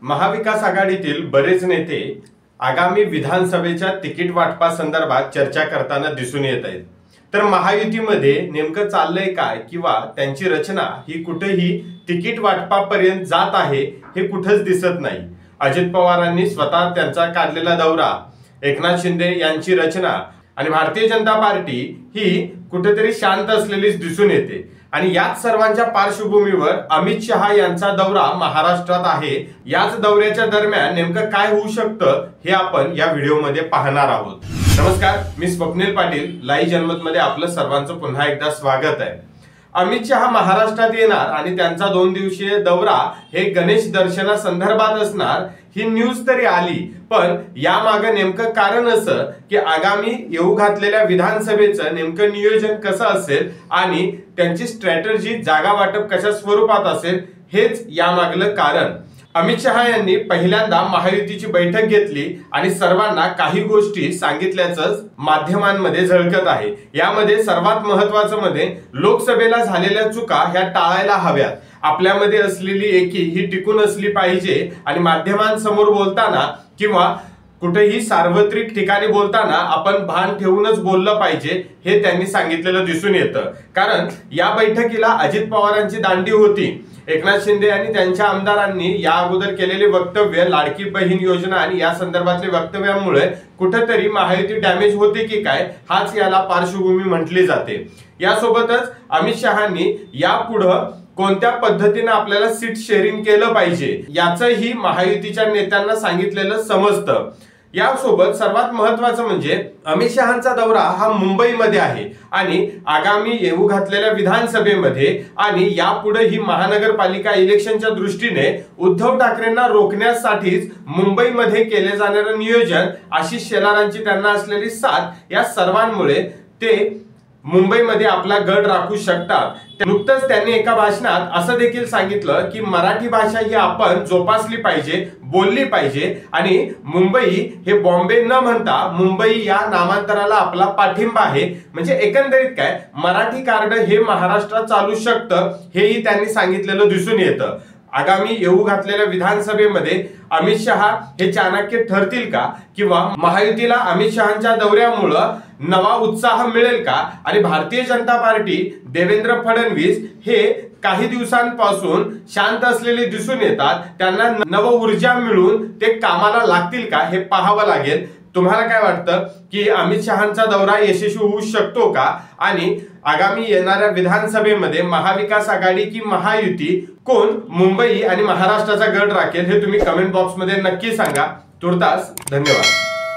महाविकास आघाडीतील बरेच नेते आगामी विधानसभेच्या तिकीट वाटपासंदर्भात चर्चा करताना दिसून येत आहेत। तर महायुतीमध्ये नेमकं चाललंय काय किंवा त्यांची रचना ही कुठेही तिकीट वाटपापर्यंत जात आहे हे कुठेच दिसत नाही। अजित पवारांनी स्वतः त्यांचा काढलेला दौरा, एकनाथ शिंदे यांची रचना आणि भारतीय जनता पार्टी ही कुठेतरी शांत असलेलीच दिसून येते। आणि याच सर्वांच्या पार्श्वभूमीवर अमित शहा यांचा दौरा महाराष्ट्रात आहे। याच दौऱ्याच्या दरम्यान नेमकं काय होऊ शकतं हे आपण या व्हिडिओमध्ये पाहणार आहोत। नमस्कार, मी स्वप्नील पाटील, लाईव्ह जनमत मध्ये आपलं सर्वांचं पुन्हा एकदा स्वागत आहे। अमित शहा महाराष्ट्रात येणार आणि त्यांचा 2 दिवसीय दौरा हे गणेश दर्शना संदर्भात असणार ही न्यूज तरी आली, पण यामागे नेमकं कारण असं की आगामी येऊ घातलेल्या विधानसभेचं नेमकं नियोजन कसं असेल आणि त्यांची स्ट्रॅटेजी, जागा वाटप कशा स्वरूपात असेल हेच यामागलं कारण। अमित शहा यांनी पहिल्यांदा महायुतीची बैठक घेतली आणि सर्वांना काही गोष्टी सांगितल्याचं माध्यमांमध्ये झळकत आहे। यामध्ये सर्वात महत्त्वाचं म्हणजे लोकसभेला झालेल्या चुका ह्या टाळायला हव्यात, आपल्यामध्ये असलेली एकी ही टिकून असली पाहिजे आणि माध्यमांसमोर बोलताना किंवा कुठेही सार्वत्रिक ठिकाणी बोलताना आपण भान ठेवूनच बोललं पाहिजे हे त्यांनी सांगितलेलं दिसून येतं। कारण या बैठकीला अजित पवारांची दांडी होती। एकनाथ शिंदे आणि त्यांच्या आमदारांनी या अगोदर केलेले वक्तव्य, लाडकी बहीण योजना आणि या संदर्भातले वक्तव्यामुळे कुठेतरी महायुती डॅमेज होते की काय, हाच याला पार्श्वभूमी म्हटली जाते। यासोबतच अमित शहांनी यापुढे कोणत्या पद्धतीने आपल्याला सीट शेअरिंग केलं पाहिजे याचंही महायुतीच्या नेत्यांना सांगितलेलं समजतं। यासोबत सर्वात महत्त्वाचं म्हणजे अमित शहांचा दौरा हा मुंबईमध्ये आहे आणि आगामी येऊ घातलेल्या विधानसभेमध्ये आणि यापुढे ही महानगरपालिका इलेक्शनच्या दृष्टीने उद्धव ठाकरेंना रोखण्यासाठीच मुंबईमध्ये केले जाणारे नियोजन, आशिष शेलारांची त्यांना असलेली साथ, या सर्वांमुळे ते मुंबईमध्ये आपला गड राखू शकतात। नुकतंच त्यांनी एका भाषणात असं देखील सांगितलं की मराठी भाषा ही आपण जोपासली पाहिजे, बोलली पाहिजे आणि मुंबई हे बॉम्बे न म्हणता मुंबई या नामांतराला आपला पाठिंबा आहे। म्हणजे एकंदरीत काय, मराठी कार्ड हे महाराष्ट्रात चालू शकतं हेही त्यांनी सांगितलेलं दिसून येतं। आगामी येऊ घातलेल्या विधानसभेमध्ये अमित शहा हे चाणक्य ठरतील का किंवा महायुतीला अमित शहांच्या दौऱ्यामुळे नवा उत्साह मिळेल का आणि भारतीय जनता पार्टी, देवेंद्र फडणवीस हे काही दिवसांपासून शांत असलेले दिसून येतात, त्यांना नव ऊर्जा मिळून ते कामाला लागतील का हे पाहावं लागेल। तुम्हाला काय वाटतं की अमित शहांचा दौरा यशस्वी होऊ शकतो का आणि आगामी येणाऱ्या विधानसभेमध्ये महाविकास आघाडी की महायुती कोण मुंबई आणि महाराष्ट्राचा गड राखेल हे तुम्ही कमेंट बॉक्समध्ये नक्की सांगा। तुर्तास धन्यवाद।